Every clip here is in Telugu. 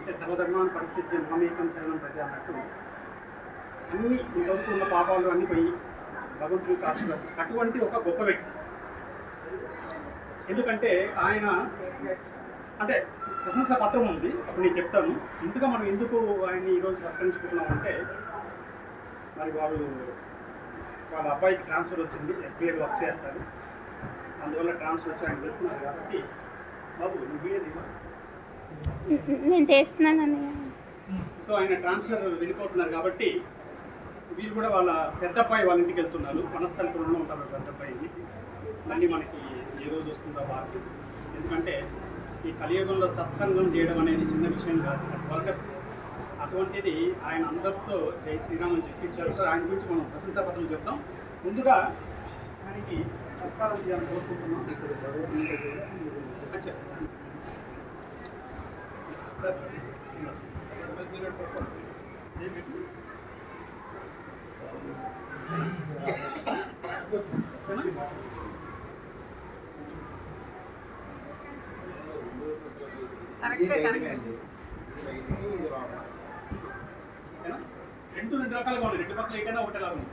అంటే సర్వధర్మాన్ని పరిత్యజ్య మామేకం శరణం ప్రజ అన్నట్టు అన్ని ఇంతవరకు ఉన్న పాపాలు అన్నీ పోయి భగవంతుడికి ఆశీర్వాదం అటువంటి ఒక గొప్ప వ్యక్తి. ఎందుకంటే ఆయన అంటే ప్రశంసా పత్రం ఉంది, అప్పుడు నేను చెప్తాను. ఇందుగా మనం ఎందుకు ఆయన్ని ఈరోజు సత్కరించుకుంటున్నాం అంటే, మరి వాళ్ళ అబ్బాయికి ట్రాన్స్ఫర్ వచ్చింది, ఎస్బీఐలో వర్క్ చేస్తారు, అందువల్ల ట్రాన్స్ఫర్ వచ్చి ఆయన వెళ్తున్నారు కాబట్టి. బాబు నేను చేస్తున్నాను. సో ఆయన ట్రాన్స్ఫర్ వెళ్ళిపోతున్నారు కాబట్టి వీళ్ళు కూడా వాళ్ళ పెద్దబ్బాయి వాళ్ళ ఇంటికి వెళ్తున్నారు. వనస్థలిపురంలో ఉంటారు పెద్దబ్బాయి. మళ్ళీ మనకి ఏ రోజు వస్తుందో వారికి. ఎందుకంటే ఈ కలియుగంలో సత్సంగం చేయడం అనేది చిన్న విషయం కాదు, వర్గత్. అటువంటిది ఆయన అందరితో జై శ్రీరామ్ అని చెప్పించారు. సో ఆయన గురించి మనం ప్రశంసా పత్రం చెప్తాం. ముందుగా ఆయనకి సత్కారం చేయాలని కోరుకుంటున్నాం. సార్ రెండు రకాలుగా ఉంది, రెండు పక్కల ఏదైనా ఒకటేలా ఉంది.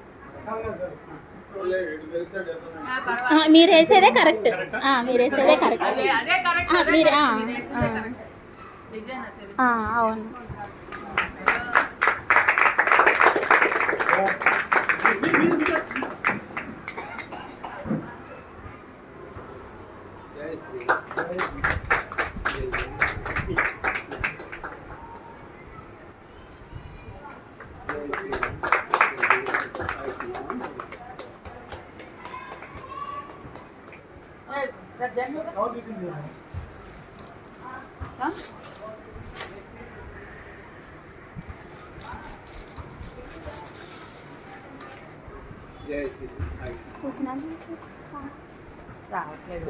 మీరు వేసేదే కరెక్ట్, మీరు వేసేదే కరెక్ట్. మీరు అవును. చూసినాను రావట్లేదు.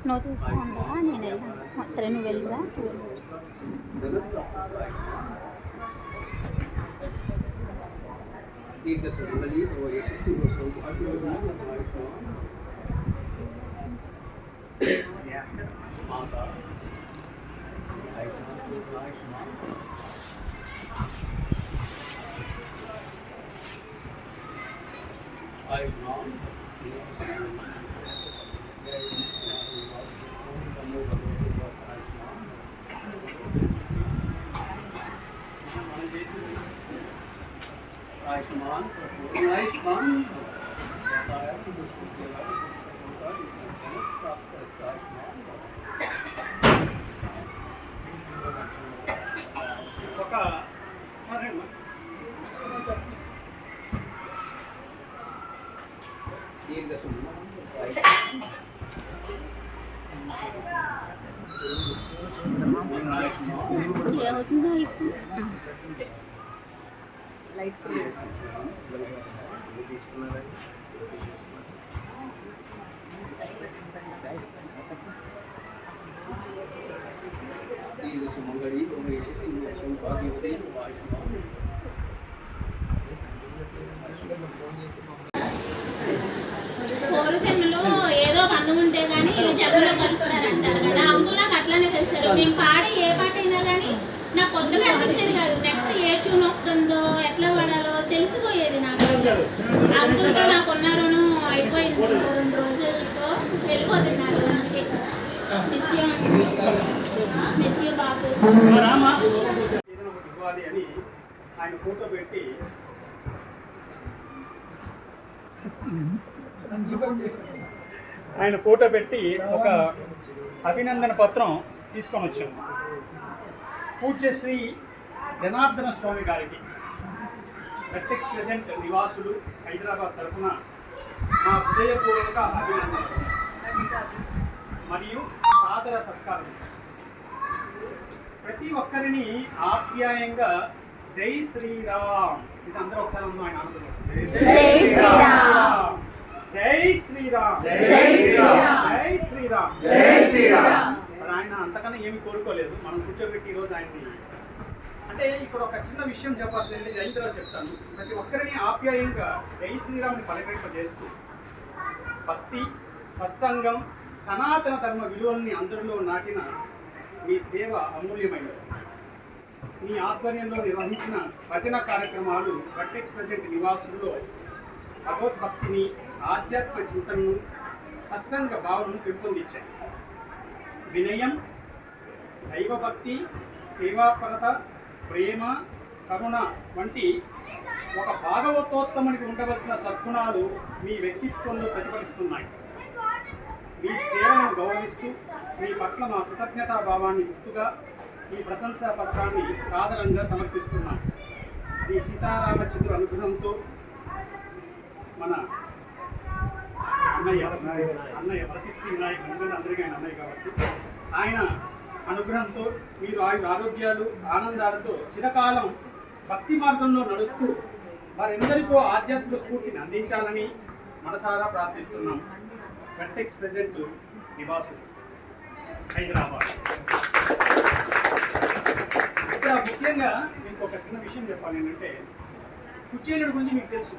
నువ్వు తీస్తా ఉండవా? నేను వెళ్తాను. సరే నువ్వు వెళ్ళురా. అవుతుందా ఇప్పుడు? లైట్ తీసుకున్నారా? పూర్వజన్మలో ఏదో బంధం ఉంటే కానీ ఈ జన్మలో కలుస్తారంటారు కదా. అంకుల్ నాకు అట్లానే కలిసారు. మేము పాడే ఏ పాట అయినా కానీ నాకు కొత్తగా అనిపించేది కాదు. నెక్స్ట్ ఏ ట్యూన్ వస్తుందో ఎట్లా పాడాలో తెలిసిపోయేది నాకు. అంకుల్తో నాకు ఉన్న రుణం అయిపోయింది. 2 రోజులతో వెళ్ళిపోతున్నారు. అందుకే మిస్యూ బాబు ఇవ్వాలి అని ఆయన ఫోటో పెట్టి ఒక అభినందన పత్రం తీసుకొని వచ్చాము. పూజ్యశ్రీ జనార్దన స్వామి గారికి వెట్టెక్స్ ప్రెజెంట్ నివాసులు హైదరాబాద్ తరఫున మా హృదయపూర్వక అభినందనలు మరియు సాదర సత్కారం. ప్రతి ఒక్కరిని ఆప్యాయంగా జై శ్రీరామ్ ఇది అందరూ ఒకసారి అందరూ ఆయన ఆనందం. జై శ్రీరామ్. జై శ్రీరామ్. జై శ్రీరామ్. జై శ్రీరామ్. జై శ్రీరామ్. మరి ఆయన అంతకన్నా ఏమీ కోరుకోలేదు. మనం కూర్చోబెట్టి ఈరోజు ఆయన్ని అంటే ఇక్కడ ఒక చిన్న విషయం చెప్పాల్సింది అయిన తర్వాత చెప్తాను. ప్రతి ఒక్కరిని ఆప్యాయంగా జై శ్రీరామ్ని పలకరింపజేస్తూ భక్తి, సత్సంగం, సనాతన ధర్మ విలువల్ని అందరిలో నాటిన మీ సేవ అమూల్యమైనది. మీ ఆధ్వర్యంలో నిర్వహించిన భజన కార్యక్రమాలు వర్టెక్స్ ప్రజెంట్ నివాసుల్లో భగవద్భక్తిని, ఆధ్యాత్మిక చింతనను, సత్సంగ భావనను పెంపొందించాయి. వినయం, దైవభక్తి, సేవాపరత, ప్రేమ, కరుణ వంటి ఒక భాగవతోత్తమునికి ఉండవలసిన సద్గుణాలు మీ వ్యక్తిత్వంలో ప్రతిఫలిస్తున్నాయి. మీ సేవలను గౌరవిస్తూ మీ పట్ల మా కృతజ్ఞతాభావాన్ని గుర్తుగా ఈ ప్రశంసా పత్రాన్ని సాదరంగా సమర్పిస్తున్నాం. శ్రీ సీతారామచంద్ర అనుగ్రహంతో మన అన్నయ్య ప్రసిద్ధి వినాయకుడు అందరికీ ఆయన అన్నయ్య కాబట్టి ఆయన అనుగ్రహంతో మీరు ఆరోగ్యాలు ఆనందాలతో చిరకాలం భక్తి మార్గంలో నడుస్తూ వారెందరికో ఆధ్యాత్మిక స్ఫూర్తిని అందించాలని మనసారా ప్రార్థిస్తున్నాం. వర్టెక్స్ ప్రెజెంట్ నివాసులు, హైదరాబాద్. ఇక్కడ ముఖ్యంగా మీకు ఒక చిన్న విషయం చెప్పాలి ఏంటంటే, కుచేలుడు గురించి మీకు తెలుసు.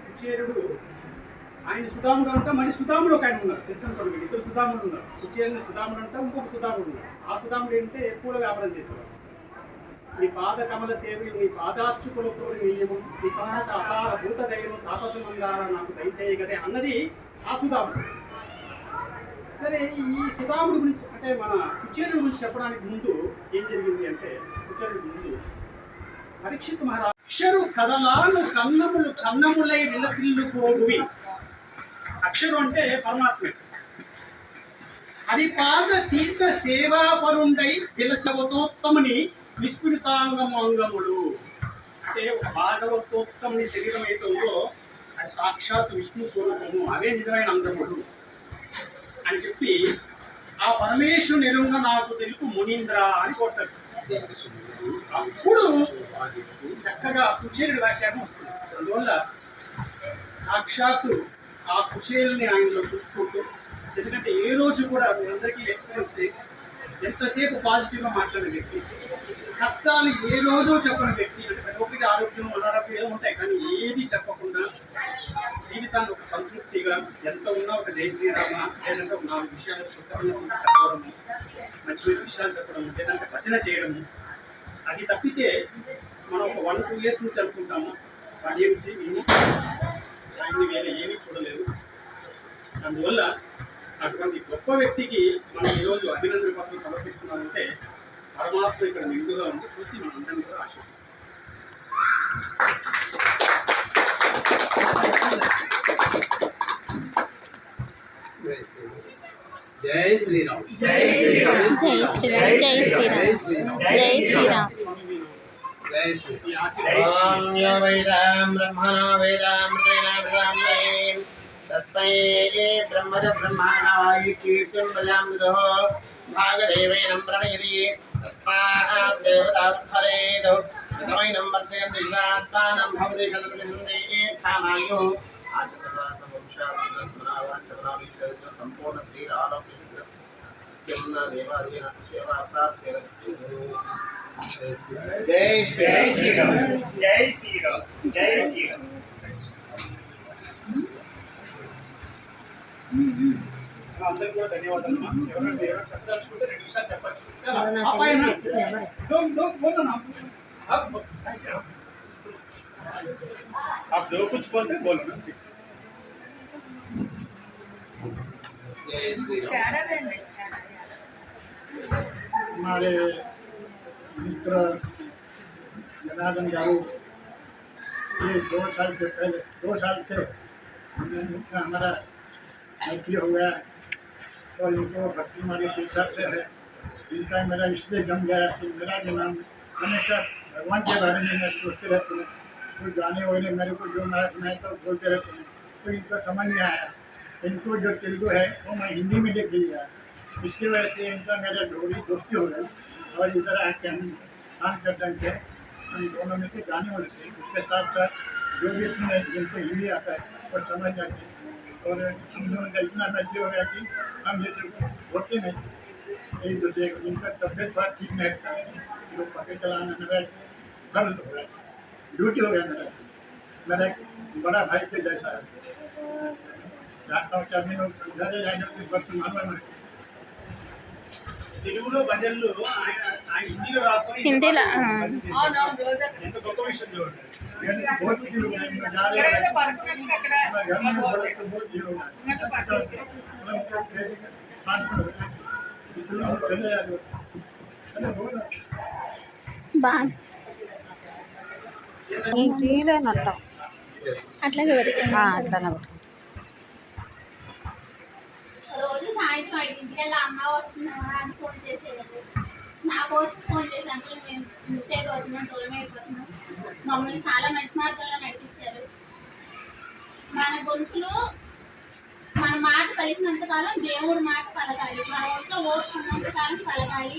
కుచేలుడు ఆయన సుధాముడు అంట, మళ్ళీ సుధాముడు ఒక ఆయన ఉన్నారు, తెలుసు అనుకోండి. మీకు ఇద్దరు సుధాముడు ఉన్నారు. కుచేలుని సుధాముడు అంట, ఇంకొక సుధాముడు ఉన్నారు. ఆ సుధాముడు ఏంటంటే పూల వ్యాపారం చేసేవాడు. నీ పాద కమల సేవలు, నీ పాదార్చుకులతో నియము, నీ తాత అపార భూత దైవం తాపసమందార నాకు దయసేయ కదే అన్నది ఆ సుధాముడు. సరే, ఈ సుధాముడు గురించి అంటే మన కుచేలుడు గురించి చెప్పడానికి ముందు ఏం జరిగింది అంటే, కుచేలుడు ముందు పరీక్షిత్ మహారాజు అక్షరు కదలాను కన్నములు కన్నములై విలసిల్లు పోగువి. అక్షరు అంటే పరమాత్మ. హరిపాద తీర్థ సేవాపరుండై విలసవతోత్తముని విస్ఫురితాంగము అంగములు. అంటే ఒక భాగవతోత్తముని శరీరం అయితే ఉందో అది సాక్షాత్ విష్ణు స్వరూపము, అవే నిజమైన అంగములు అని చెప్పి ఆ పరమేశ్వరుని ఎరుంగ నాకు తెలుపు మునీంద్ర అని కొట్టారు. అప్పుడు చక్కగా కుచేలుడి వ్యాఖ్యానం వస్తుంది. అందువల్ల సాక్షాత్తు ఆ కుచేలుని ఆయనలో చూసుకుంటూ, ఎందుకంటే ఏ రోజు కూడా మీ అందరికీ ఎక్స్పీరియన్స్ ఎంతసేపు పాజిటివ్గా మాట్లాడే వ్యక్తి, కష్టాలు ఏ రోజు చెప్పని వ్యక్తి. అంటే ప్రతి ఒక్కరికి ఆరోగ్యం అనారోగ్యం ఏదో ఉంటాయి, కానీ ఏది చెప్పకుండా జీవితాన్ని ఒక సంతృప్తిగా ఎంత ఉన్నా ఒక జై శ్రీరామ లేదంటే ఒక 4 విషయాలు చెప్పడము, మంచి మంచి విషయాలు చెప్పడం, లేదంటే భజన చేయడము. అది తప్పితే మనం ఒక 1-2 years నుంచి అనుకుంటాము వాడి నుంచి మేము ఆయన్ని వేరే ఏమీ చూడలేదు. అందువల్ల అటువంటి గొప్ప వ్యక్తికి మనం ఈరోజు అభినందన పత్రం సమర్పిస్తున్నామంటే పరమాత్మ ఇక్కడ నిండుగా ఉంది, చూసి మనం అందరినీ కూడా ఆశీర్వదిస్తాం. జై శ్రీరామ్. జై శ్రీరామ్. జై శ్రీరామ్. జై శ్రీరామ్. జై శ్రీరామ్. జై శ్రీరామ్. ఓం యో వేదాం బ్రహ్మణో వేదామృతేన వేదామృతేన తస్మై బ్రహ్మజ బ్రహ్మణాయ కీర్తిం ప్రజాందదో భాగదేవేనం ప్రణయతి తస్మాత్ దేవతాఫలేదో తమైనం వర్తయంతి దిశాత్మానం భవతి శతప్రతిశందే కామాయో ఆచరణాత్మ వంశావృతస్మరావాంఛనావిష్ట సంపూర్ణ శ్రీరాలోక్య కింద దేవాదీన సేవా ప్రాప్తిరస్తు. జై శ్రీరామ్. జై శ్రీరామ్. జై శ్రీరామ్. అందరికీ కూడా ధన్యవాదాలు. ఎవరైనా చెప్పదలుచుకుంటే 2 నిమిషాలు చెప్పచ్చు. आप जो कुछ बोलते हैं बोलो ना प्लीज. जय श्री राम. हमारे मित्र जनार्दन गारू ये 2 साल के पहले 2 साल से हमारा मैत्री हो गया और इनको भक्ति मार्ग के हिसाब से है. इनका मेरा इसलिए जम गया कि मेरा भी नाम हमेशा भगवान के बारे में मैं सोचते रहते हैं. कोई गाने वगैरह मेरे को जो नारा सुनाए तो बोलते रहते हैं, तो इनको समझ नहीं आया. इनको जो तेलुगु है वो मैं हिंदी में देख लिया. इसकी वजह से इनका मेरा दोस्ती हो गई और इधर आके हम काम करते थे. दोनों में से गाने वाले थे, उसके साथ साथ जो भी इसमें जिनको हिंदी आता है वो समझ जाते हैं। और हम लोगों का इतना मैच हो गया कि हम जैसे होते नहीं थे एक दूसरे को, जिनका तबियत बात ठीक नहीं था, जो पके चलाना मेरा फर्ज हो गया, ड्यूटी हो गया मेरा एक बड़ा भाई के जैसा है। चाहता हूँ कि अभी लोग घर जाएंगे तो बस मालूम है తెలుగులో భజనలు ఆయన ఆయన హిందీలో రాసుకొని హిందీలో, భజన చేశారు. ఎంత గొప్ప విషయం చూడండి. बहुत चीज हो गया, इनमें जा रहे हैं, मैं घर में बोले तो बहुत चीज हो गया, मतलब तो खेती का 5 मिनट हो गया, इसलिए हम पहले याद होता है बहुत బాగా అట్లాగే పెడతాను. అట్లా రోజు సాయంత్రం 5 అమ్మ వస్తున్నావా అని ఫోన్ చేసేవాళ్ళు. నా కోసం ఫోన్ చేసి అంకుల్ మేము మిస్ అయిపోతున్నాం, దూరం అయిపోతున్నాం. మమ్మల్ని చాలా మంచి మార్గంలో నడిపించారు. మన గొంతులో మన మాట పలికినంతకాలం దేవుడు మాట పలకాలి, మన ఒంట్లో ఓర్చుకున్నంతకాలం పలకాలి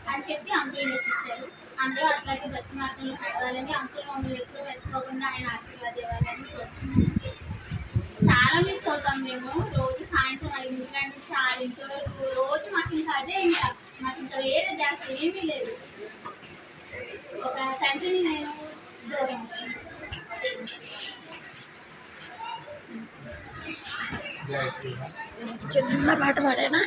అని చెప్పి అంకుల్ నేర్పించారు. అందరూ అట్లాగే భక్తి మార్గంలో నడవాలని, అంకుల్ మమ్మల్ని ఎప్పుడూ మెచ్చుకోకుండా ఆయన ఆశీర్వాదం ఇవ్వాలని కోరుకుంటున్నాం. చాలా మిస్ అవుతాం మేము. రోజు సాయంత్రం 5 నుంచి 6 వరకు రోజు మాకు ఇంకా అదే, ఇంకా మాకు ఇంకా వేరే ధ్యాస ఏమీ లేదు. ఒక తండ్రిని నేను దూరం అవుతాను. చిన్న పాట పాడేనా?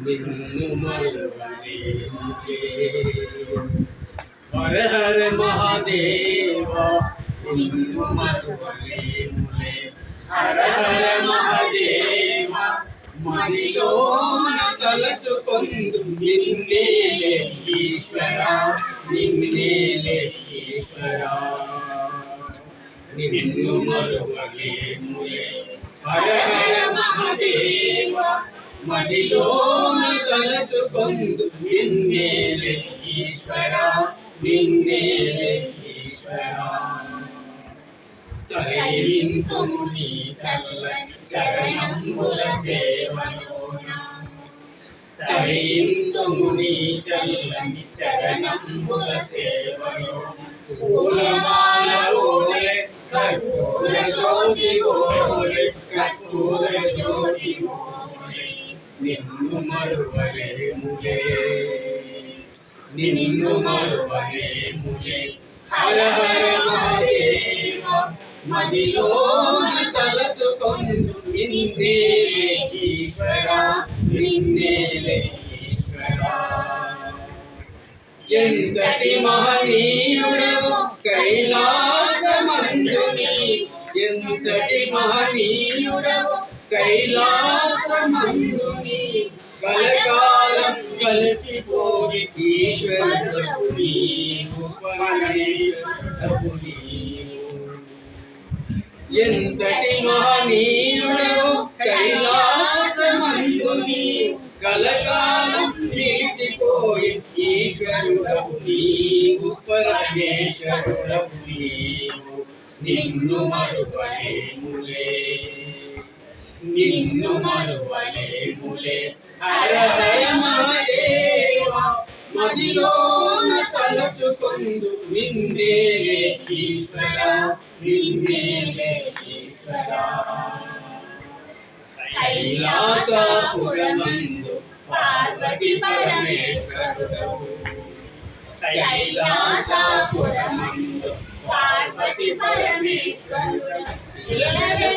నిన్ను మరువలేనులే హర హర మహాదేవ, నిన్ను మరువలేనులే హర హర మహాదేవ. మదిలోన తలచుకొందు నిన్నేలే ఈశ్వర, నిన్నేలే ఈశ్వర. నిన్ను మరువలేనులే హర హర మహాదేవ, మదిలోన తలచుకొందు నిన్నేలే ఈశ్వర, నిన్నేలే ఈశ్వర. తరయింతుము నీ చల్లని చరణంబుల సేవలోన, తరయింతుము నీ చల్లని చరణంబుల సేవలో. పూలమాల ఓలే కర్పూర జ్యోతి ఓలే, కర్పూర జ్యోతి ఓలే. నిన్ను మరువలేములే, నిన్ను మరువలేములే హర హర మహాదేవ. మదిలోన తలచుకొందు నిన్నేలే ఈశ్వర, నిన్నేలే ఈశ్వర. ఎంతటి మహనీయుడవు కైలాసమందు నీవు, ఎంతటి మహనీయుడవు కైలాసమందు నీవు. కలకాలం కలచిపోయి ఈశ్వరుడవు నీవు, పరమేశ్వరుడవు నీవు. ఎంతటి మహనీయుడవు కైలాసమందు నీవు, కలకాలం నిలిచిపోయి ఈశ్వరుడవు నీవు, పరమేశ్వరుడవు నీవు. నిన్ను మరువలేములే, నిన్ను మరువలేములే హర హర మహాదేవ. మదిలోన తలచుకొందు నిన్నేలే ఈశ్వర, నిన్నేలే ఈశ్వర. కైలాసపురమందు పార్వతి పరమేశ్వరుడవు, కైలాసపురమందు పార్వతి పరమేశ్వరుడవు.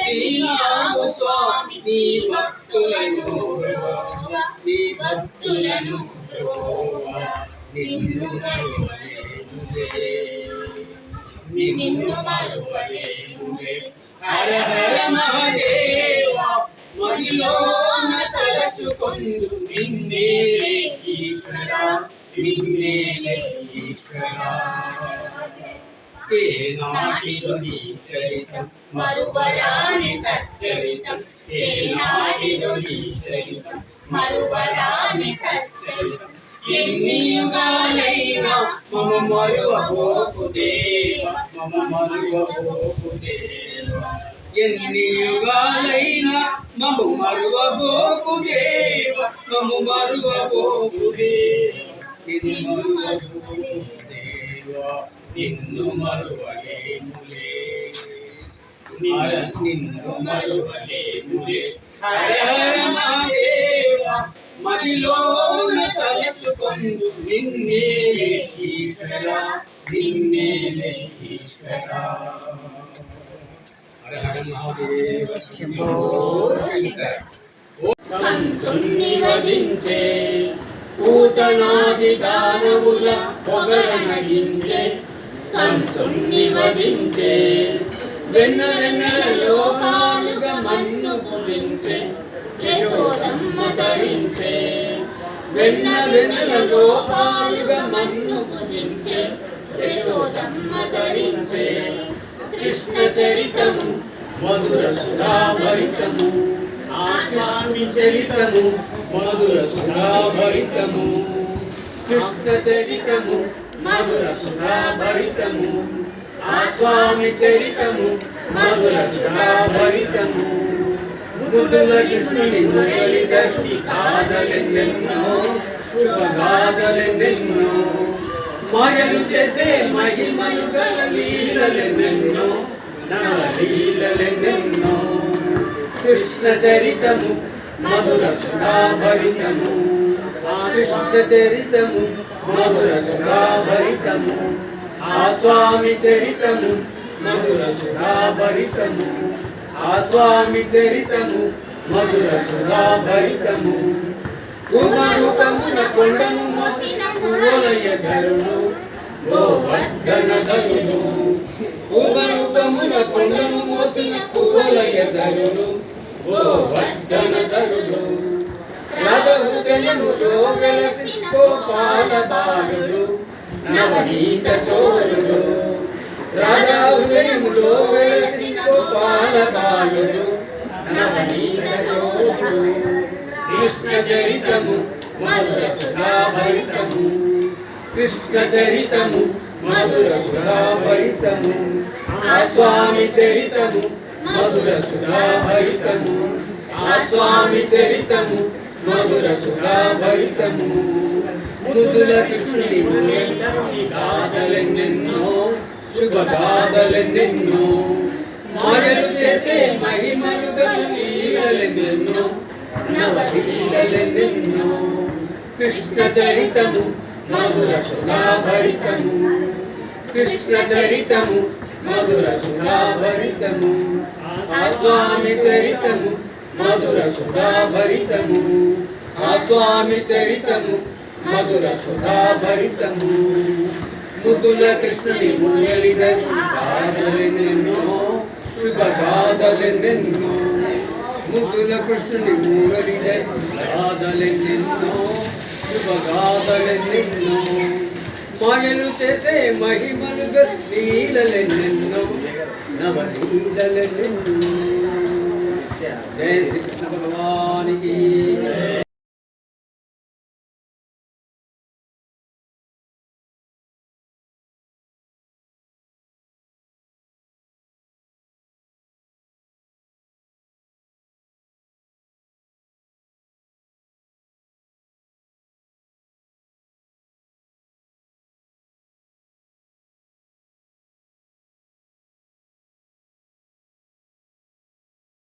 శ్రీరాము స్వామి నీ భక్తులను బ్రోవా, నీ భక్తులను బ్రోవా. నిన్ను మరువలేనులే, నిన్ను మరువలేనులే హర హర మహాదేవ. మదిలోన తలచుకొందు నిన్నేలే ఈశ్వర, నిన్నేలే ఈశ్వర. ఏనాటిదో నీ చరితం మరువరాని సచ్చరితం, ఏనాటిదో నీ చరితం మరువరాని సచ్చరితం. ఎన్ని యుగాలైనా మమ మరువబోకు దేవ మమ మరువబోకు దేవ ఎన్ని యుగాలైనా మమ మరువబోకు దేవ మమ మరువబోకు దేవ నిన్ను మరువబోకు దేవ నిన్ను మరువలేములే నిన్ను మరువలేములే హర హర మహాదేవ మదిలోన తలచుకొందు నిన్నేలే ఈశ్వరా నిన్నేలే ఈశ్వరా హర హర మహాదేవ శంభో శంకర కంసుని వధించే పూతనాది దానవుల పొగరనగించే కంసుని వధించే వెన్న వెన్నెల లోపాలుగా మన్ను పూజించే యశోదమ్మ ధరించే వెన్న వెన్నెల లోపాలుగా మన్ను పూజించే యశోదమ్మ ధరించే కృష్ణ చరితము మధుర సుధాభరితము ఆ స్వామి చరితము మధుర సుధాభరితము కృష్ణ చరితము మధుర సుధాభరితము ఆ స్వామి చరితము మధుర సుధాభరితము ముదుల కృష్ణుని మురళిధరి గాథలెన్నెన్నో శుభగాథలెన్నెన్నో మాయలు చేసే మహిమలు గల లీలలెన్నెన్నో నవలీలలెన్నెన్నో కృష్ణ చరితము మధుర సుధాభరితము కృష్ణ చరితము మధుర సుధాభరితము ఆ స్వామి చరితము మధుర సుధాభరితము ఆ స్వామి చరితము మధుర సుధాభరితము కుమరూపమున కొండను మోసిన కువలయ ధరుడు గోవర్ధన ధరుడు కుమరూపమున కొండను మోసిన కువలయ ధరుడు గోవర్ధన ధరుడు రాధహృదయములో వెలసి గోపాల బాలుడు నవనీత చోరుడు రాధా హృదయములో వెలసి గోపాల బాలుడు నవనీత చోరుడు కృష్ణ చరితము మధుర సుధాభరితము కృష్ణ చరితము మధుర సుధాభరితము ఆ స్వామి చరితము మధుర సుధాభరితము ఆ స్వామి చరితము మధుర సుధాభరితము ముదుల కృష్ణుని మురళి గాథలెన్నెన్నో శుభగాథలెన్నెన్నో మాయలు చేసే మహిమలు గల లీలలెన్నెన్నో నవలీలలెన్నెన్నో కృష్ణ చరితము మధుర సుధాభరితము కృష్ణ చరితము మధుర సుధాభరితము ఆ స్వామి చరితము మధుర సుధాభరితము ఆ స్వామి చరితము మధుర సుధాభరితము ముదుల కృష్ణుని మురళిధరి గాథలెన్నెన్నో శుభగాథలెన్నెన్నో ముదుల కృష్ణుని మురళిధరి గాథలెన్నెన్నో శుభగాథలెన్నెన్నో మాయలు చేసే మహిమలుగా లీలలెన్నెన్నో నవలీలలెన్నెన్నో జయ శ్రీ కృష్ణ భగవానికి